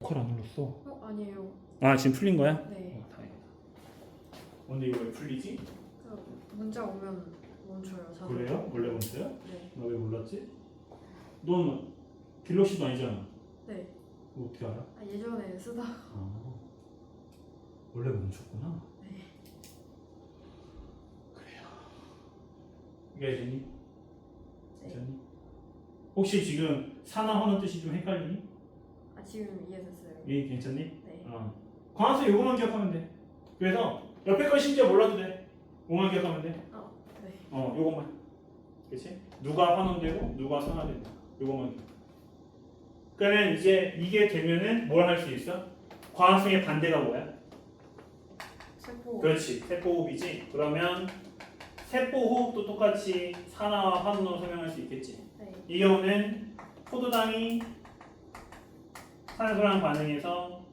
로컬 안 눌렀어. 아니에요. 아 지금 풀린 거야? 네. 다행이다. 근데 이거 왜 풀리지? 문자 오면 멈춰요. 자동. 그래요? 원래 멈춰요? 네. 나 왜 몰랐지? 넌 갤럭시도 아니잖아. 네. 어떻게 알아? 예전에 쓰다가. 아, 원래 멈췄구나. 네. 그래요. 이해했니? 네. 괜찮니? 혹시 지금 산화 환원 뜻이 좀 헷갈리니? 지금 이해됐어요. 이 괜찮니? 네. 관수 요거만 기억하면 돼. 그래서 옆에 거 심지어 몰라도 돼. 뭐만 기억하면 돼. 네. 요것만. 그렇지? 누가 환원되고 누가 산화된다. 요것만 기억. 그러면 이제 이게 되면은 뭘 할 수 있어? 과학성의 반대가 뭐야? 세포. 그렇지. 세포호흡이지. 그러면 세포호흡도 똑같이 산화와 환원으로 설명할 수 있겠지. 네. 이 경우는 포도당이 산소랑 반응해서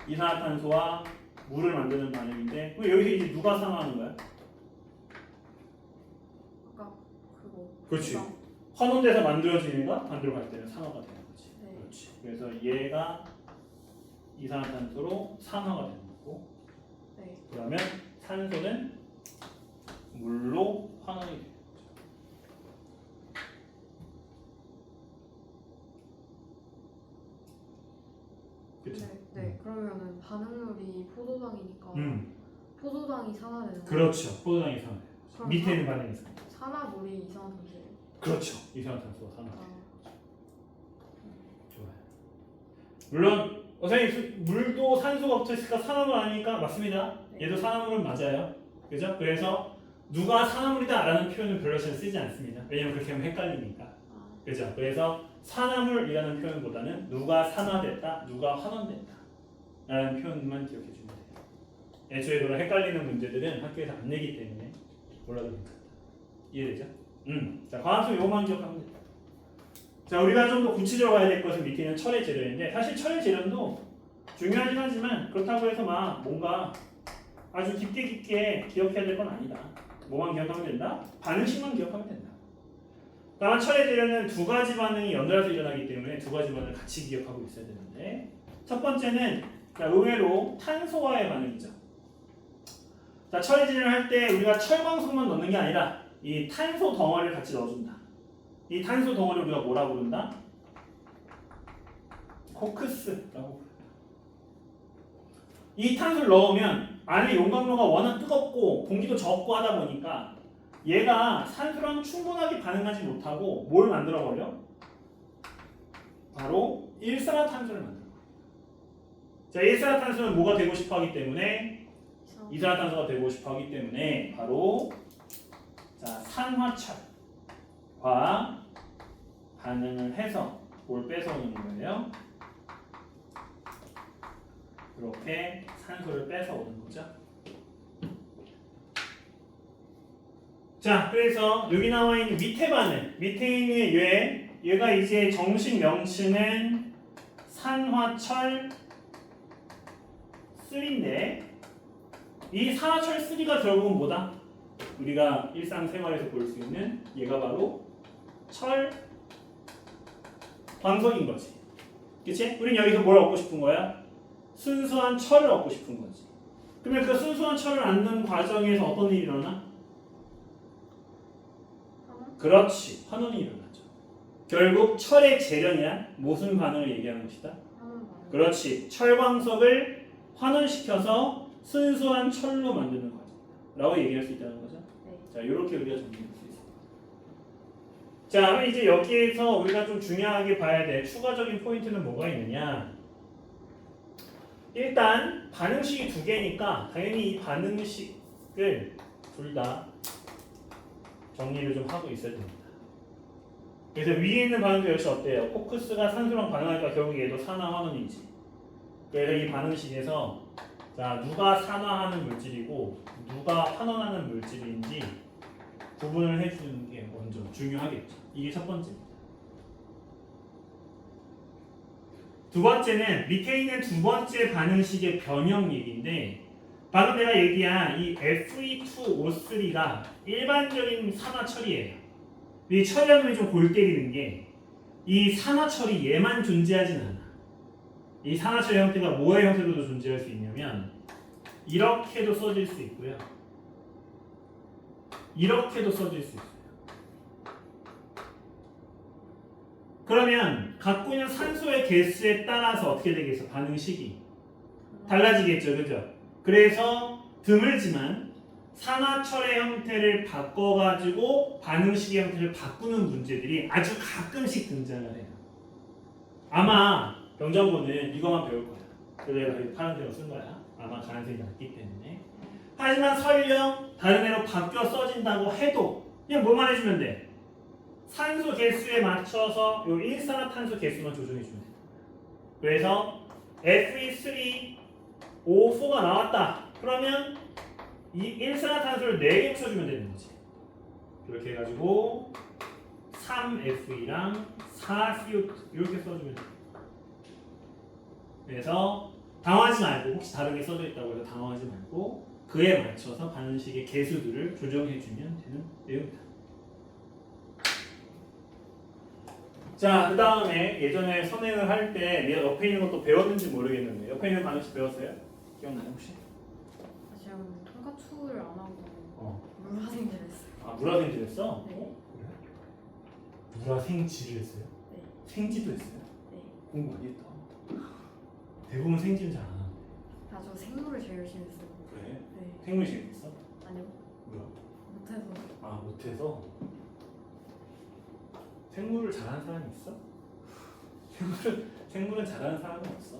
이산화탄소와 물을 만드는 반응인데 그럼 여기서 이제 누가 산화하는 거야? 아까 그거. 그렇지. 부담. 환원돼서 만들어지는가 반대로 갈 때는 산화가 되는 거지. 네. 그렇지. 그래서 얘가 이산화탄소로 산화가 되는 거고 네. 그러면 산소는 물로 환원이 되는 거죠. 그렇죠. 네. 그러면은 반응물이 포도당이니까 포도당이 산화되는 거예요. 그렇죠. 포도당이 산화. 그럼 밑에 있는 반응이 산화. 산화물이 이산화탄소예요. 그렇죠. 이산화탄소가 산화. 아, 좋아요. 물론 선생님 물도 산소가 붙어있으니까 산화물 아니니까 맞습니다. 네. 얘도 산화물은 맞아요. 그죠? 그래서 누가 산화물이다라는 표현은 별로 잘 쓰지 않습니다. 왜냐면 그렇게 하면 헷갈리니까. 그죠? 그래서 산화물이라는 표현보다는 누가 산화됐다, 누가 환원됐다 라는 표현만 기억해 주면 돼요. 애초에 그런 헷갈리는 문제들은 학교에서 안 내기 때문에 몰라도 괜찮다. 이해되죠? 자, 과학수 요것만 기억하면 돼요. 자, 우리가 좀 더 구체적으로 가야 될 것은 밑에 있는 철의 재료인데 사실 철의 재료도 중요하긴 하지만 그렇다고 해서 막 뭔가 아주 깊게 기억해야 될 건 아니다. 뭐만 기억하면 된다? 반응식만 기억하면 된다. 다만 철의 재료는 두 가지 반응이 연달아서 일어나기 때문에 두 가지 반응을 같이 기억하고 있어야 되는데 첫 번째는 의외로 탄소와의 반응이죠. 자, 철의 재료를 할 때 우리가 철광석만 넣는 게 아니라 이 탄소 덩어리를 같이 넣어준다. 이 탄소 덩어리를 우리가 뭐라 부른다? 코크스라고 부른다. 이 탄소를 넣으면 안에 용광로가 워낙 뜨겁고 공기도 적고 하다 보니까 얘가 산소랑 충분하게 반응하지 못하고 뭘 만들어버려? 바로 일산화탄소를 만들어버려. 자, 일산화탄소는 뭐가 되고 싶어 하기 때문에 이산화탄소가 되고 싶어 하기 때문에 바로 자, 산화철과 반응을 해서 뭘 뺏어오는 거예요? 이렇게 산소를 뺏어오는 거죠. 자, 그래서 여기 나와 있는 밑에 반응, 밑에 있는 얘가 이제 정식 명칭은 산화철 3인데 이 산화철 3가 결국은 뭐다? 우리가 일상생활에서 볼 수 있는 얘가 바로 철 광석인 거지. 그치? 우린 여기서 뭘 얻고 싶은 거야? 순수한 철을 얻고 싶은 거지. 그러면 그 순수한 철을 얻는 과정에서 어떤 일이 일어나? 그렇지. 환원이 일어나죠. 결국 철의 재련이야. 무슨 반응을 얘기하는 것이다? 그렇지. 철광석을 환원시켜서 순수한 철로 만드는 거죠. 라고 얘기할 수 있다는 거죠. 네. 자, 이렇게 우리가 정리할 수 있습니다. 자, 그럼 이제 여기에서 우리가 좀 중요하게 봐야 될 추가적인 포인트는 뭐가 있느냐? 일단 반응식이 두 개니까 당연히 이 반응식을 둘 다 정리를 좀 하고 있어야 됩니다. 그래서 위에 있는 반응도 역시 어때요? 코크스가 산소랑 반응하니까 결국 얘도 산화환원이지. 그래서 이 반응식에서 자, 누가 산화하는 물질이고 누가 환원하는 물질인지 구분을 해주는 게 먼저 중요하겠죠. 이게 첫 번째입니다. 두 번째는 밑에 있는 두 번째 반응식의 변형 얘기인데 방금 내가 얘기한 이 Fe2O3가 일반적인 산화철이에요. 이 철이라는 좀 골 때리는 게 이 산화철이 얘만 존재하진 않아. 이 산화철 형태가 뭐의 형태로도 존재할 수 있냐면 이렇게도 써질 수 있고요. 이렇게도 써질 수 있어요. 그러면 갖고 있는 산소의 개수에 따라서 어떻게 되겠어? 반응식이 달라지겠죠, 그죠? 그래서 드물지만 산화철의 형태를 바꿔가지고 반응식의 형태를 바꾸는 문제들이 아주 가끔씩 등장을 해요. 아마 병정고는 이거만 배울 거야. 그래서 내가 파란색으로 쓴 거야. 아마 가능성이 낮기 때문에. 하지만 설령 다른 애로 바뀌어 써진다고 해도 그냥 뭐만 해주면 돼. 산소 개수에 맞춰서 요 일산화탄소 개수만 조정해주면 돼. 그래서 Fe3O4가 나왔다. 그러면 이 일산화탄소를 4개 붙여주면 되는 거지. 이렇게 해가지고 3Fe2랑 4CO2 이렇게 써주면 돼. 그래서 당황하지 말고, 혹시 다르게 써져 있다고 해서 당황하지 말고 그에 맞춰서 반응식의 개수들을 조정해주면 되는 내용이다. 자, 그 다음에 예전에 선행을 할 때 옆에 있는 것도 배웠는지 모르겠는데 옆에 있는 반응식 배웠어요? 기억나요 혹시? 제가 통과추를 안 하고 물화생지를 했어요. 아, 물화생지를 했어? 네. 그래? 물화생지를 했어요? 네. 생지도 했어요? 네. 공부 많이 했다. 대부분 생지는 잘 안 하는데. 저 생물을 제일 열심히 했어요. 그래? 네. 생물 재밌어? 아니요. 뭐야? 못해서. 아, 못해서? 생물을 잘하는 사람이 있어? 생물은 잘하는 사람은 없어.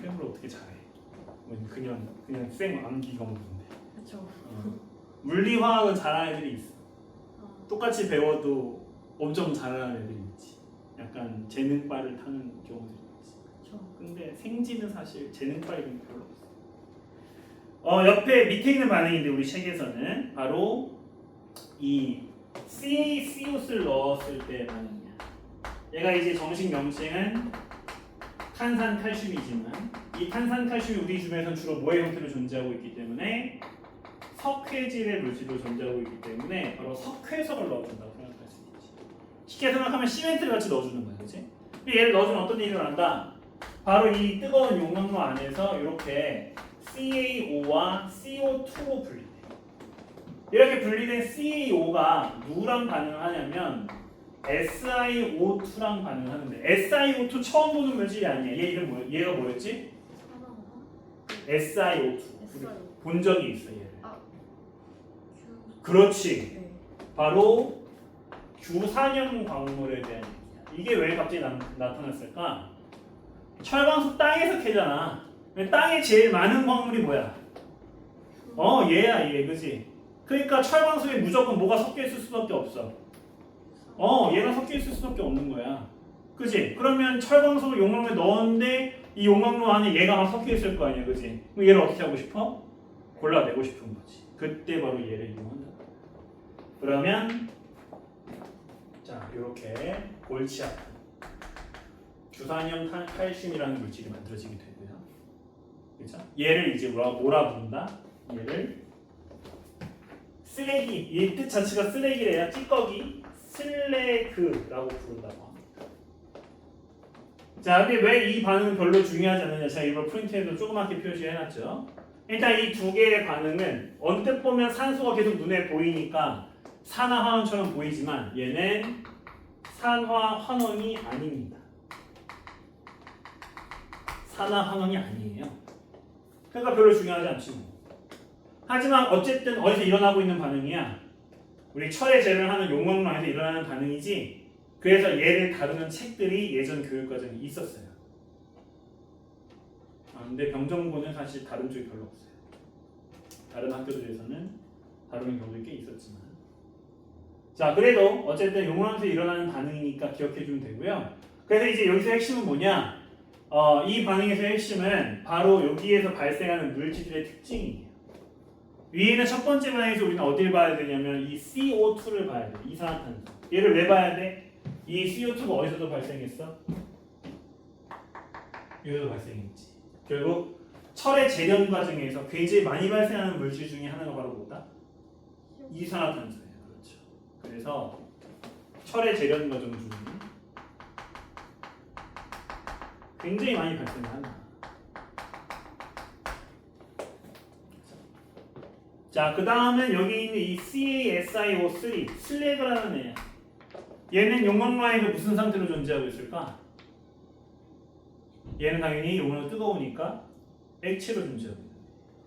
생물을 어떻게 잘해? 그냥 생 암기가 없는데. 그렇죠. 물리화학은 잘하는 애들이 있어. 아, 똑같이 배워도 엄청 잘하는 애들이 있지. 약간 재능빨을 타는 경우들이 있지. 그렇죠. 근데 생지는 사실 재능빨이 별로 없어. 옆에 밑에 있는 반응인데 우리 책에서는 바로 이 CaCO2를 넣었을 때 반응이야. 얘가 이제 정식 명칭은 탄산칼슘이지만 이 탄산칼슘이 우리 주변에서는 주로 뭐의 형태로 존재하고 있기 때문에 석회질의 물질로 존재하고 있기 때문에 바로 석회석을 넣어준다고 생각할 수 있지. 쉽게 생각하면 시멘트를 같이 넣어주는 거야, 그렇지? 얘를 넣어주면 어떤 일이 일어난다? 바로 이 뜨거운 용광로 안에서 이렇게 CaO와 CO2로 분리돼. 이렇게 분리된 CaO가 누구랑 반응을 하냐면 SiO2랑 반응을 하는데 SiO2 처음 보는 물질이 아니야. 얘 이름 뭐? 얘가 뭐였지? SiO2. SiO2. 본 적이 있어 얘를. Q. 그렇지. 네. 바로 규산염 광물에 대한 얘기야. 이게 왜 갑자기 나타났을까? 철광석 땅에서 캐잖아. 땅에 제일 많은 광물이 뭐야? 얘야 얘, 그지? 그러니까 철광석에 무조건 뭐가 섞여 있을 수밖에 없어. 얘가 섞여 있을 수밖에 없는 거야. 그지? 그러면 철광석을 용광로에 넣었는데 이 용광로 안에 얘가 막 섞여 있을 거 아니야, 그지? 그럼 얘를 어떻게 하고 싶어? 골라내고 싶은 거지. 그때 바로 얘를 이용한다. 그러면 자, 이렇게 골치 아픈 규산염 칼슘이라는 물질이 만들어지게 되고요. 그렇죠? 얘를 이제 뭐라 부른다? 얘를 쓰레기, 이 뜻 자체가 쓰레기래요. 찌꺼기, 슬래그라고 부른다고 합니다. 자, 근데 왜 이 반응은 별로 중요하지 않느냐? 제가 이걸 프린트에도 조그맣게 표시해놨죠. 일단 이 두 개의 반응은 언뜻 보면 산소가 계속 눈에 보이니까 산화환원처럼 보이지만 얘는 산화환원이 아닙니다. 산화환원이 아니에요. 그러니까 별로 중요하지 않지 뭐. 하지만 어쨌든 어디서 일어나고 있는 반응이야. 우리 철의 재료를 하는 용광로 안에서 일어나는 반응이지. 그래서 얘를 다루는 책들이 예전 교육과정에 있었어요. 근데 병정고는 사실 다른 쪽이 별로 없어요. 다른 학교들에서는 다루는 경우도 꽤 있었지만. 자, 그래도 어쨌든 용광로에서 일어나는 반응이니까 기억해주면 되고요. 그래서 이제 여기서 핵심은 뭐냐? 이 반응에서 핵심은 바로 여기에서 발생하는 물질들의 특징이에요. 위에는 첫 번째 반응에서 우리는 어디를 봐야 되냐면 이 CO2를 봐야 돼. 이산화탄소. 얘를 왜 봐야 돼? 이 CO2가 어디서도 발생했어? 여기서도 발생했지. 결국 철의 재련 과정에서 굉장히 많이 발생하는 물질 중에 하나가 바로 뭐다? 이산화탄소예요. 그렇죠. 그래서 철의 재련 과정 중에 굉장히 많이 발생한다. 자, 그 다음은 여기 있는 이 CaSiO3 슬래그라는 애. 얘는 용광로에서 무슨 상태로 존재하고 있을까? 얘는 당연히 용광로 뜨거우니까 액체로 존재하고 있는.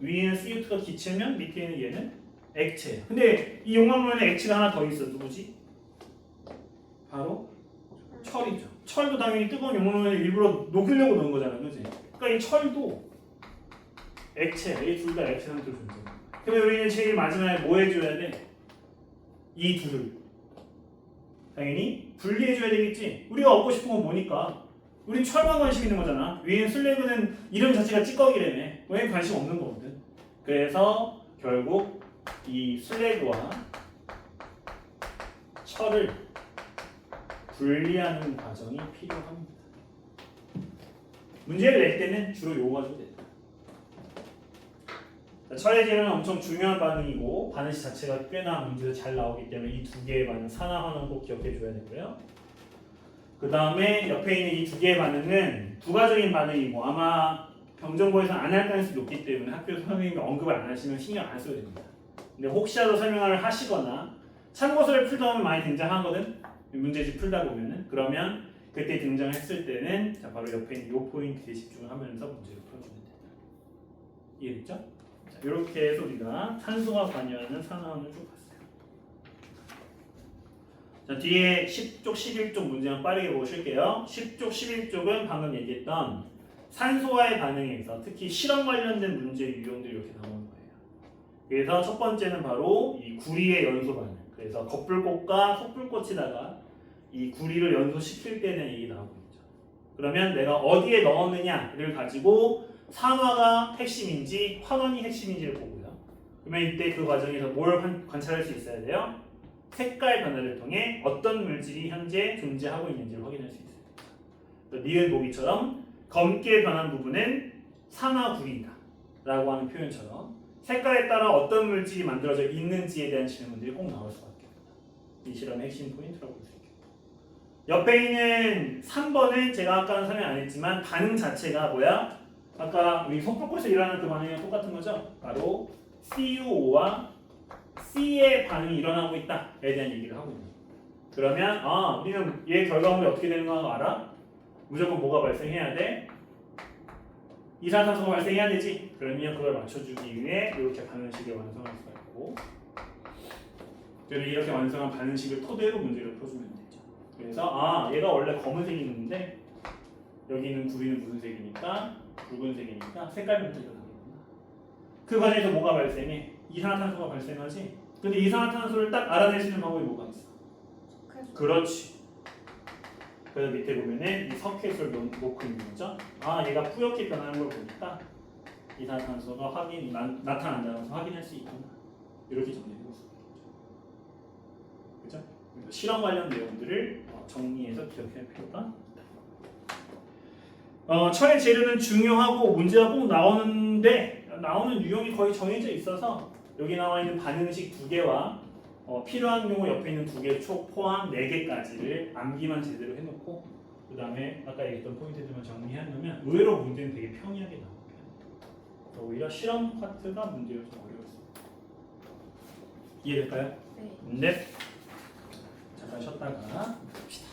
위에는 CO2가 기체면 밑에 있는 얘는 액체야. 근데 이 용광로에는 액체가 하나 더 있어. 누구지? 바로 철이죠. 철도 당연히 뜨거운 용광로에 일부러 녹이려고 넣은 거잖아, 그지? 그러니까 이 철도 액체, 이 둘 다 액체 상태로 존재해. 그러면 우리는 제일 마지막에 뭐 해줘야 돼? 이 둘을 당연히 분리해줘야 되겠지. 우리가 얻고 싶은 건 뭐니까? 우린 철만 관심 있는 거잖아. 위엔 슬래그는 이름 자체가 찌꺼기라며. 왜 관심 없는 거거든. 그래서 결국 이 슬래그와 철을 분리하는 과정이 필요합니다. 문제를 낼 때는 주로 요거 가지고 된다. 철의 재료는 엄청 중요한 반응이고 반응식 자체가 꽤나 문제에서 잘 나오기 때문에 이 두 개의 반응, 산화환원 꼭 기억해 줘야 되고요. 그 다음에 옆에 있는 이 두 개의 반응은 부가적인 반응이고 아마 병정고에서 안 할 가능성이 높기 때문에 학교에서 선생님이 언급을 안 하시면 신경 안 써도 됩니다. 근데 혹시라도 설명을 하시거나 참고서를 풀다 보면 많이 등장하거든. 문제집 풀다 보면은 그러면 그때 등장했을 때는 자 바로 옆에 있는 이 포인트에 집중을 하면서 문제를 풀어주면 된다. 이해됐죠? 자, 이렇게 해서 우리가 탄소가 관여하는 산화원을 쭉 봤어요. 자, 뒤에 10쪽, 11쪽 문제만 빠르게 보고 쉴게요. 10쪽, 11쪽은 방금 얘기했던 산소와의 반응에서 특히 실험 관련된 문제 유형들이 이렇게 나오는 거예요. 그래서 첫 번째는 바로 이 구리의 연소 반응. 그래서 겉불꽃과 속불꽃에다가 이 구리를 연소시킬 때 대한 얘기 나오고 있죠. 그러면 내가 어디에 넣었느냐를 가지고 산화가 핵심인지 환원이 핵심인지를 보고요. 그러면 이때 그 과정에서 뭘 관찰할 수 있어야 돼요? 색깔 변화를 통해 어떤 물질이 현재 존재하고 있는지를 확인할 수 있어요. 니은 보기처럼 검게 변한 부분은 산화구리이다 라고 하는 표현처럼 색깔에 따라 어떤 물질이 만들어져 있는지에 대한 질문들이 꼭 나올 수밖에 없습니다. 이 실험의 핵심 포인트라고 볼 수 있겠고 옆에 있는 3번은 제가 아까는 설명 안 했지만 반응 자체가 뭐야? 아까 우리 속불꽃에서 일어나는 그 반응이랑 똑같은 거죠? 바로 CuO와 C의 반응이 일어나고 있다에 대한 얘기를 하고 있는 거예요. 그러면 우리는 얘 결과물이 어떻게 되는 거 알아? 무조건 뭐가 발생해야 돼? 이산화탄소가 발생해야 되지. 그러면 그걸 맞춰주기 위해 이렇게 반응식을 완성할 수가 있고 그러면 이렇게 완성한 반응식을 토대로 문제를 풀어주면 되죠. 그래서 얘가 원래 검은색이 있는데 여기는 구리는 무슨 색이니까 붉은색이니까 색깔 변화가 일어나겠구나. 그 과정에서 뭐가 발생해? 이산화탄소가 발생하지. 근데 이산화탄소를 딱 알아낼 수 있는 방법이 뭐가 있어? 그렇지. 그래서 밑에 보면은 이 석회수를 놓고 있는 거죠. 얘가 뿌옇게 변하는 걸 보니까 이산화탄소가 나타난다는 것을 확인할 수 있구나. 이렇게 정리해 볼 수 있겠죠. 그렇죠? 그래서 실험 관련 내용들을 정리해서 기억할 필요가 있다. 철의 재료는 중요하고 문제가 꼭 나오는데 나오는 유형이 거의 정해져 있어서 여기 나와 있는 반응식 2개와 필요한 경우 옆에 있는 2개 총 포함 4개까지를 암기만 제대로 해놓고 그 다음에 아까 얘기했던 포인트들만 정리해놓으면 의외로 문제는 되게 평이하게 나옵니다. 오히려 실험 파트가 문제가 좀 어려웠습니다. 이해될까요? 네. 네. 잠깐 쉬었다가 봅시다.